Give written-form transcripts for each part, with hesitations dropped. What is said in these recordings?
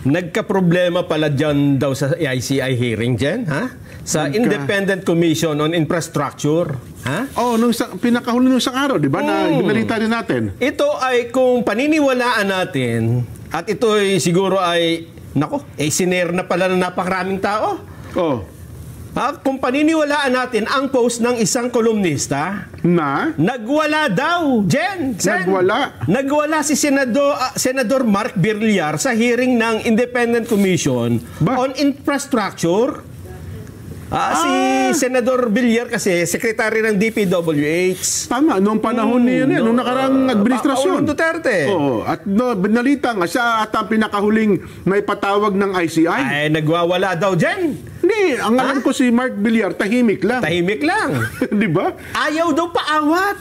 nagka-problema pala dyan daw sa ICI hearing dyan, ha? Sa Independent Commission on Infrastructure, ha? Oh, pinakahuli nung isang araw, di ba? Na binalita rin natin. Ito ay kung paniniwalaan natin, at ito ay siguro ay, siner na pala ng napakaraming tao. Oh. Kung paniniwalaan natin ang post ng isang kolumnista, nagwala daw, Jen. Nagwala si Senador Mark Villar sa hearing ng Independent Commission on Infrastructure. Si Senador Villar kasi, sekretary ng DPWH. Tama, noong panahon niya, noong nakarang administrasyon. Duterte. Oo, at binalita nga, siya at ang pinakahuling may patawag ng ICI. Ay, nagwawala daw dyan. Hindi, ang alam ko si Mark Villar, tahimik lang. Tahimik lang. Di ba? Ayaw daw paawat.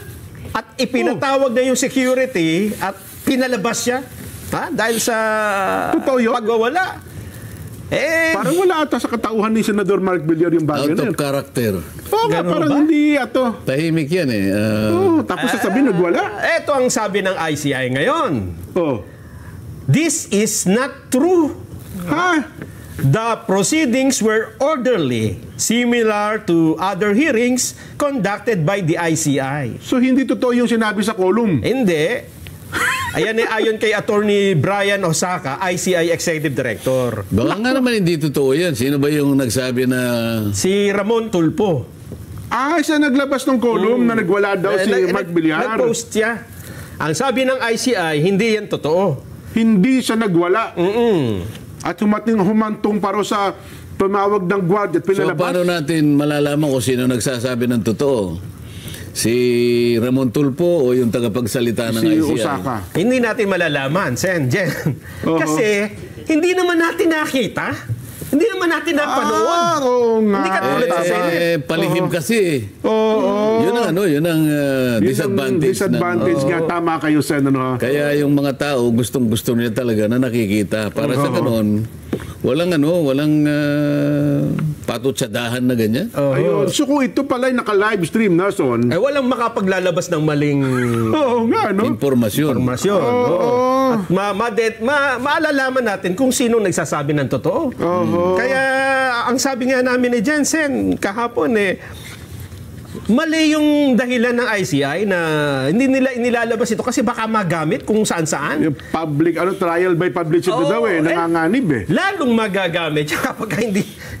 At ipinatawag na yung security at pinalabas siya. Dahil sa pagwawala. Parang wala ata sa katauhan ni Senador Mark Villar yung bagay na yun. Out of character. Oo nga, parang hindi ato. Tahimik yan eh. Tapos sasabihin, nagwala. Ito ang sabi ng ICI ngayon. This is not true. The proceedings were orderly, similar to other hearings conducted by the ICI. So hindi totoo yung sinabi sa column? Hindi. Ayon kay Attorney Brian Osaka, ICI Executive Director. Baka nga naman hindi totoo yan. Sino ba yung nagsabi na... Si Ramon Tulfo. Siya naglabas ng column na nagwala daw si Mark Villar. Nag-post siya. Ang sabi ng ICI, hindi yan totoo. Hindi siya nagwala. At humantong paro sa tumawag ng guard at pinalabas. So paano natin malalaman kung sino nagsasabi ng totoo? Si Ramon Tulfo o yung tagapagsalita ng ICI? Si Osaka. Hindi natin malalaman, Sen, Jen. Kasi hindi naman natin nakita. Hindi naman natin napanood. Hindi ka tulad sa Senate. Palihim kasi. Yun ang disadvantage. Disadvantage nga. Tama kayo, Sen. Kaya yung mga tao, gustong-gusto nila talaga na nakikita. Para sa ganon, walang patutsadahan na ganyan. So kung ito pala ay naka-live stream na, Son. Walang makapaglalabas ng maling informasyon. At maalalaman natin kung sino nagsasabi ng totoo. Kaya ang sabi nga namin ni Jensen kahapon mali yung dahilan ng ICI na hindi nila inilalabas ito kasi baka magamit kung saan-saan. Yung trial by publicity daw nanganganib Lalong magagamit kapag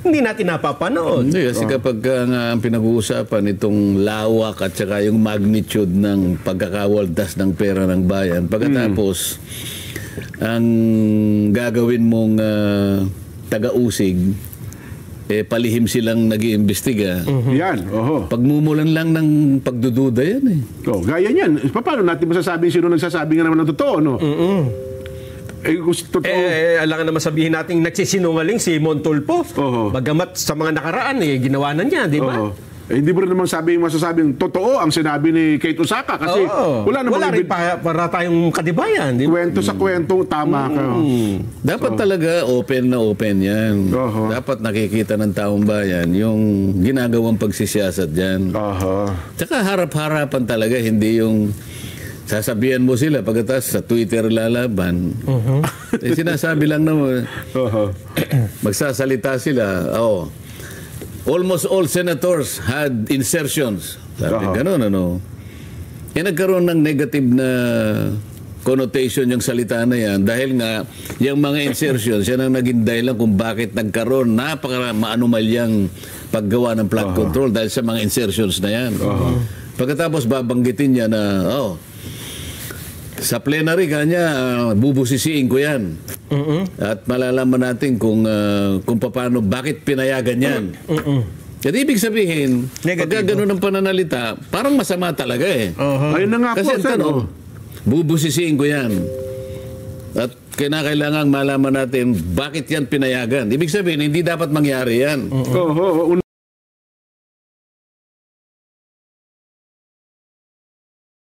hindi natin napapanood. Hindi, kasi kapag ang pinag-uusapan itong lawak at saka yung magnitude ng pagkakawaldas ng pera ng bayan, pagkatapos ang gagawin mong taga-usig, palihim silang nag-iimbestiga. Yan, pagmumulan lang ng pagdududa yan gaya niyan. Paano natin masasabing sino nagsasabi nga naman ng totoo, no? Alangan naman sabihin natin nagsisinungaling si Montulfo. Bagamat sa mga nakaraan, ginawa na niya, di ba? Hindi mo rin naman masasabing totoo ang sinabi ni Kate Osaka kasi wala rin para tayong katibayan. Kwento sa kwentong tama ka. Dapat talaga open na open yan. Dapat nakikita ng taong bayan yung ginagawang pagsisiyasat dyan. Tsaka harap-harapan talaga, hindi yung sasabihan mo sila pagkatapos sa Twitter lalaban. Sinasabi lang naman, magsasalita sila, almost all senators had insertions. Sabi ganun, nagkaroon ng negative na connotation yung salita na yan dahil nga yung mga insertions, yan ang naging dahilan kung bakit nagkaroon maanumalyang paggawa ng flood control dahil sa mga insertions na yan. Pagkatapos babanggitin niya na, sa plenary kanya, bubusisiin ko yan. At malalaman natin kung paano, bakit pinayagan yan. Kasi ibig sabihin, pagka ganun ang pananalita, parang masama talaga Ayun na nga kasi po, bubusisiin ko yan. At kinakailangan malaman natin bakit yan pinayagan. Ibig sabihin, hindi dapat mangyari yan.